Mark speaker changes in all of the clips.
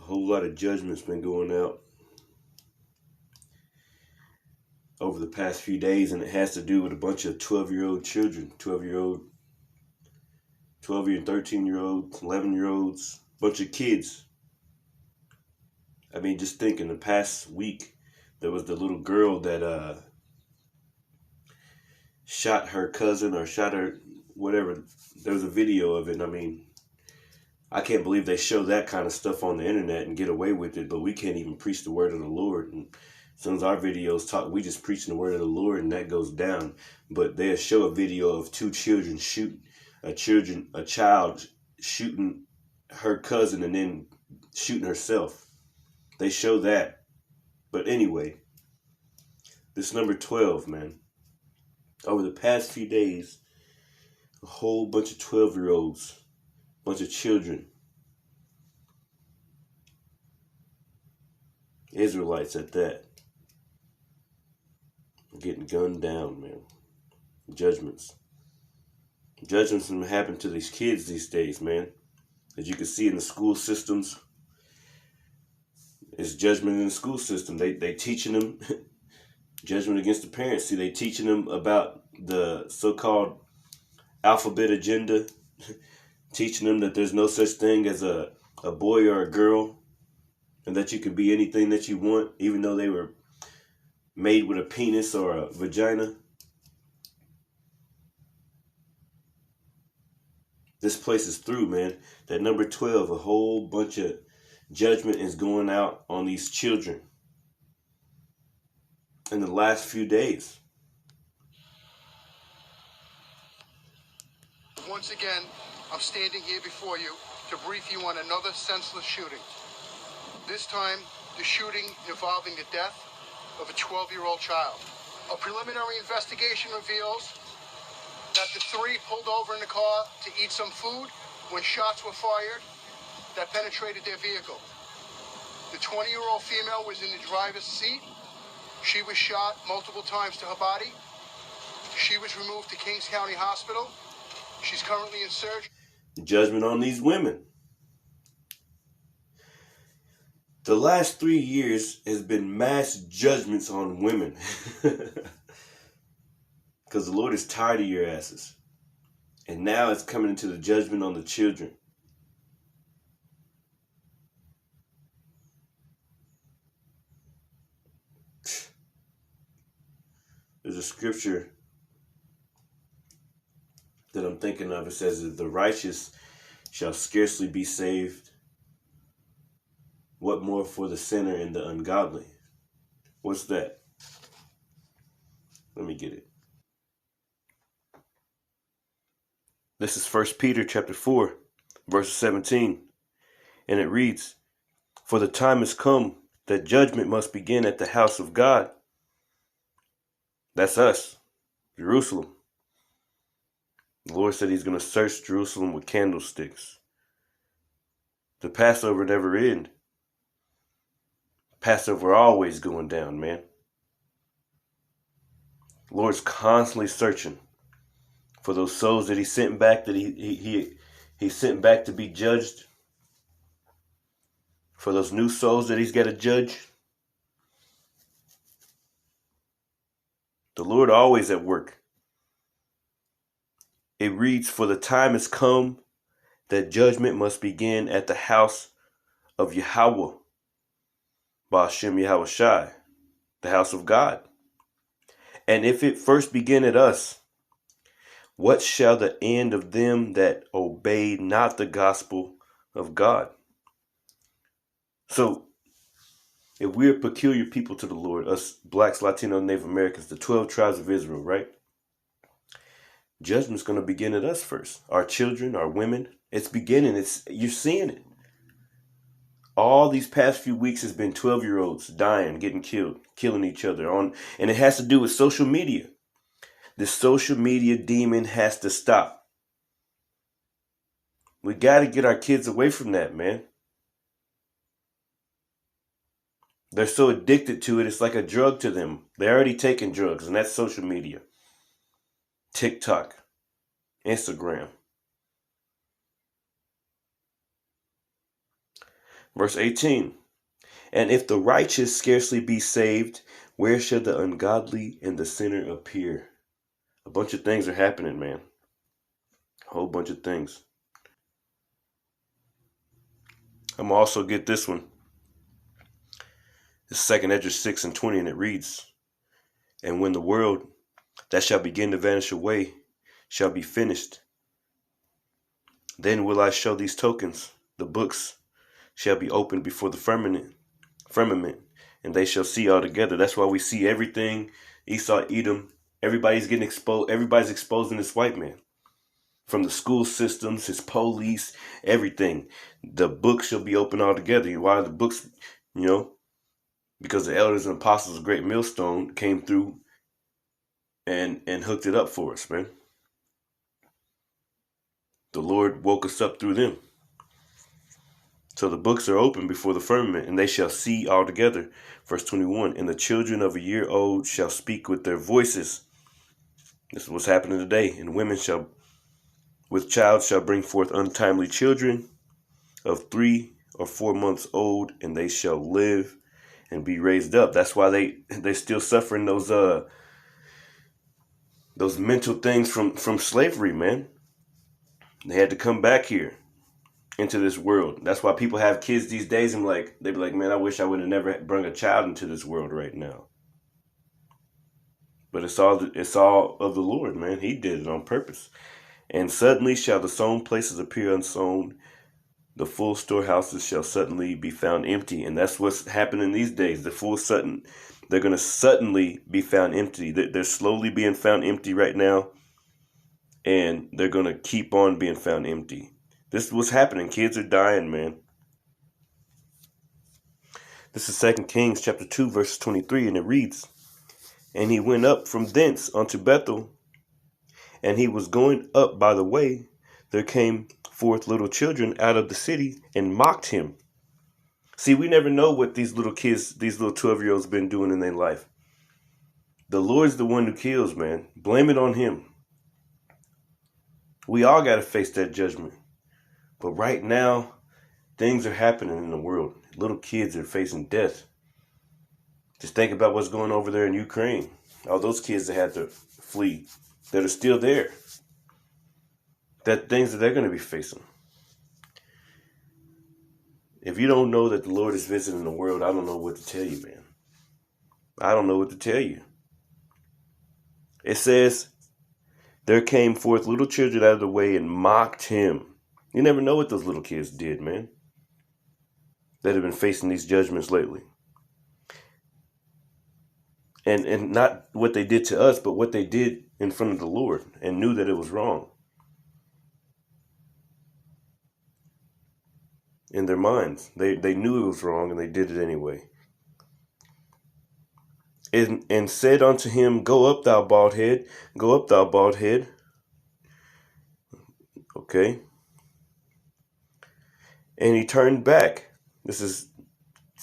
Speaker 1: A whole lot of judgment's been going out over the past few days, and it has to do with a bunch of 12-year-old children, 12 and 13-year-olds, 11-year-olds, bunch of kids. I mean, just think, in the past week, there was the little girl that shot her cousin or shot her, whatever. There was a video of it. And I mean, I can't believe they show that kind of stuff on the internet and get away with it, but we can't even preach the word of the Lord. And as soon as our videos talk, we just preaching the word of the Lord, and that goes down. But they'll show a video of two children a child shooting her cousin and then shooting herself. They show that. But anyway, this number 12, man. Over the past few days, a whole bunch of 12-year-olds, bunch of children, Israelites at that, getting gunned down, man. Judgments that happen to these kids these days, man. As you can see in the school systems, it's judgment in the school system. They teaching them judgment against the parents. See, they teaching them about the so-called alphabet agenda, teaching them that there's no such thing as a boy or a girl, and that you can be anything that you want, even though they were made with a penis or a vagina. This place is through, man. That number 12, a whole bunch of judgment is going out on these children in the last few days.
Speaker 2: Once again, I'm standing here before you to brief you on another senseless shooting. This time, the shooting involving the death of a 12-year-old child. A preliminary investigation reveals that the three pulled over in the car to eat some food when shots were fired that penetrated their vehicle. The 20-year-old female was in the driver's seat. She was shot multiple times to her body. She was removed to Kings County Hospital. She's currently in surgery.
Speaker 1: Judgment on these women. The last 3 years has been mass judgments on women. Because the Lord is tired of your asses. And now it's coming into the judgment on the children. There's a scripture that I'm thinking of. It says that the righteous shall scarcely be saved. What more for the sinner and the ungodly? What's that? Let me get it. This is 1 Peter chapter 4, verse 17. And it reads, "For the time has come that judgment must begin at the house of God." That's us, Jerusalem. The Lord said he's going to search Jerusalem with candlesticks. The Passover never ends. Passover always going down, man. The Lord's constantly searching for those souls that he sent back, that he sent back to be judged. For those new souls that he's got to judge. The Lord always at work. It reads, "For the time has come that judgment must begin at the house of Yahweh, Ba'ashem Yahweh Shai, the house of God. And if it first begin at us, what shall the end of them that obey not the gospel of God?" So, if we're peculiar people to the Lord, us blacks, Latinos, Native Americans, the 12 tribes of Israel, right? Judgment's going to begin at us first. Our children, our women. It's beginning. You're seeing it. All these past few weeks has been 12-year-olds dying, getting killed, killing each other and it has to do with social media. The social media demon has to stop. We got to get our kids away from that, man. They're so addicted to it, it's like a drug to them. They're already taking drugs, and that's social media. TikTok, Instagram. Verse 18. And if the righteous scarcely be saved, where shall the ungodly and the sinner appear? A bunch of things are happening, man. A whole bunch of things. I'm gonna also get this one. It's 2 Ezra 6:20, and it reads, And when the world that shall begin to vanish away shall be finished, then will I show these tokens. The books shall be opened before the firmament, and they shall see all together. That's why we see everything. Esau, Edom, everybody's getting exposed. Everybody's exposing this white man. From the school systems, his police, everything. The books shall be open all together. Why are the books, because the elders and apostles of Great Millstone came through and hooked it up for us, man. The Lord woke us up through them. So the books are open before the firmament, and they shall see all together. Verse 21, and the children of a year old shall speak with their voices. This is what's happening today. And women with child shall bring forth untimely children of 3 or 4 months old, and they shall live and be raised up. That's why they still suffering those mental things from slavery, man. They had to come back here into this world. That's why people have kids these days and they be like, man, I wish I would have never brought a child into this world right now. But it's all of the Lord, man. He did it on purpose. And suddenly shall the sown places appear unsown. The full storehouses shall suddenly be found empty. And that's what's happening these days. They're going to suddenly be found empty. They're slowly being found empty right now. And they're going to keep on being found empty. This is what's happening. Kids are dying, man. This is 2 Kings chapter 2, verse 23, and it reads, And he went up from thence unto Bethel, and he was going up by the way. There came forth little children out of the city and mocked him. See, we never know what these little kids, these little 12-year-olds been doing in their life. The Lord's the one who kills, man. Blame it on him. We all got to face that judgment. But right now, things are happening in the world. Little kids are facing death. Just think about what's going over there in Ukraine. All those kids that had to flee, that are still there. That things that they're going to be facing. If you don't know that the Lord is visiting the world, I don't know what to tell you, man. I don't know what to tell you. It says, there came forth little children out of the way and mocked him. You never know what those little kids did, man, that have been facing these judgments lately. And not what they did to us, but what they did in front of the Lord and knew that it was wrong. In their minds, they knew it was wrong and they did it anyway. And said unto him, Go up, thou bald head. Go up, thou bald head. Okay. And he turned back. This is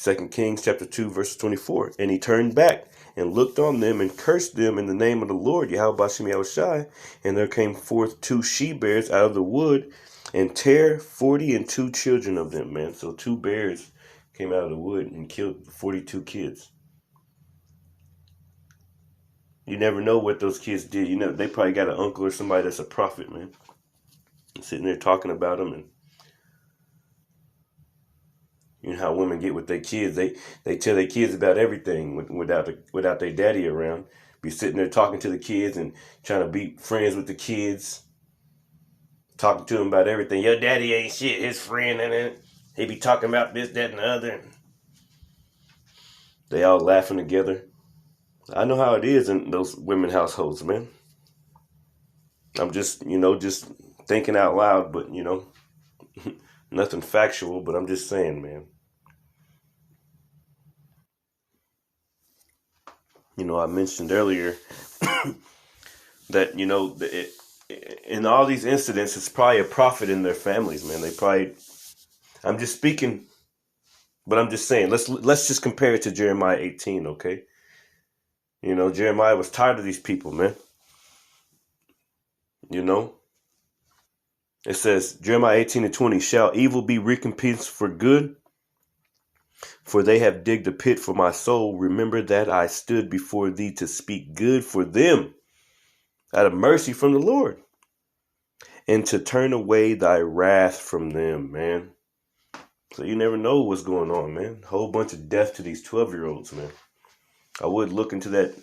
Speaker 1: 2 Kings chapter 2, verse 24. And he turned back and looked on them and cursed them in the name of the Lord, Yahweh Bashem Yahushai. And there came forth 2 she-bears out of the wood and tear 42 children of them, man. So 2 bears came out of the wood and killed 42 kids. You never know what those kids did. They probably got an uncle or somebody that's a prophet, man. Sitting there talking about them, and you know how women get with their kids. They tell their kids about everything without their daddy around. Be sitting there talking to the kids and trying to be friends with the kids. Talking to them about everything. Your daddy ain't shit. His friend and it. He be talking about this, that, and the other. They all laughing together. I know how it is in those women households, man. I'm just thinking out loud, but nothing factual, but I'm just saying, man. I mentioned earlier that, in all these incidents, it's probably a prophet in their families, man. I'm just speaking, but I'm just saying, let's just compare it to Jeremiah 18, okay? Jeremiah was tired of these people, man. It says, Jeremiah 18:20, shall evil be recompensed for good, For they have digged a pit for my soul. Remember that I stood before thee to speak good for them out of mercy from the Lord, and to turn away thy wrath from them, man. So you never know what's going on, man. Whole bunch of death to these 12-year-olds, man. I would look into that,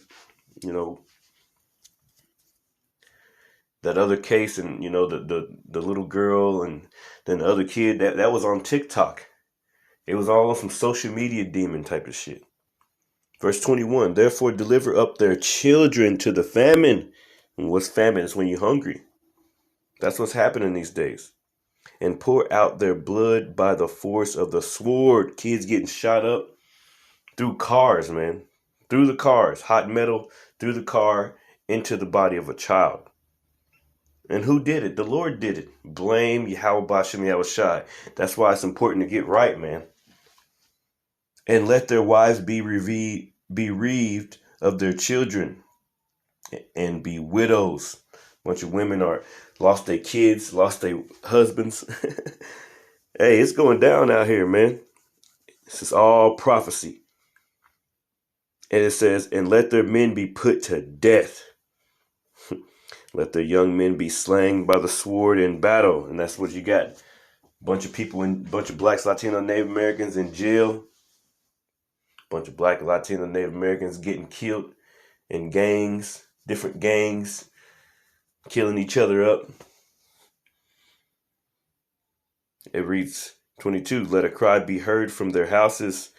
Speaker 1: that other case, and the little girl, and then the other kid that was on TikTok. It was all on some social media demon type of shit. Verse 21, therefore deliver up their children to the famine. And what's famine? It's when you're hungry. That's what's happening these days. And pour out their blood by the force of the sword. Kids getting shot up through cars, man. Through the cars. Hot metal through the car into the body of a child. And who did it? The Lord did it. Blame Yahweh Bashem Yahushai. That's why it's important to get right, man. And let their wives be bereaved of their children and be widows. A bunch of women are lost their kids, lost their husbands. Hey, it's going down out here, man. This is all prophecy. And it says, and let their men be put to death. Let their young men be slain by the sword in battle. And that's what you got. Bunch of blacks, Latino, Native Americans in jail. Bunch of black, Latino, Native Americans getting killed in gangs, different gangs, killing each other up. It reads 22, let a cry be heard from their houses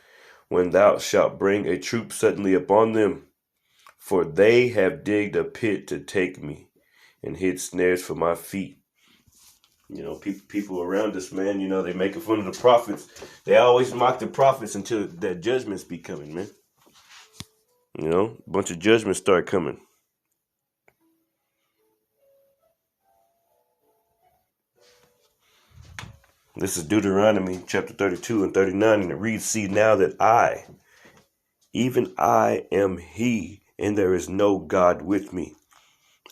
Speaker 1: when thou shalt bring a troop suddenly upon them. For they have digged a pit to take me and hid snares for my feet. People around us, man, they making fun of the prophets. They always mock the prophets until that judgments be coming, man. A bunch of judgments start coming. This is Deuteronomy chapter 32 and 39, and it reads, see now that I, even I am he, and there is no God with me.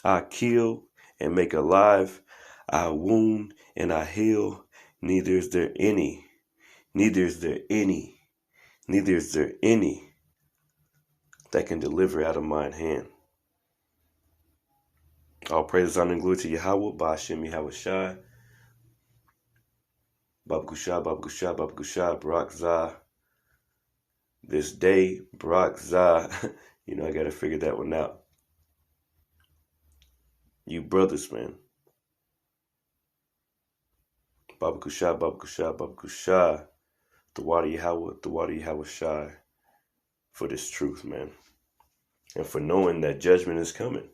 Speaker 1: I kill and make alive, I wound and I heal, neither is there any that can deliver out of mine hand. All praise, honor, and glory to Yahweh, Ba'ashem Yahushai, Bab Gusha, Barak Zah. This day, Barak Zah. I gotta figure that one out. You brothers, man. Bab Gusha, the water Yahushai, for this truth, man. And for knowing that judgment is coming.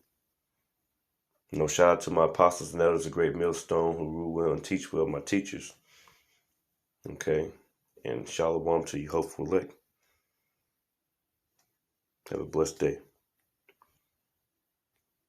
Speaker 1: Shout out to my apostles and elders, a great millstone who rule well and teach well, my teachers. Okay. And shalom to you, hopeful elect. Have a blessed day.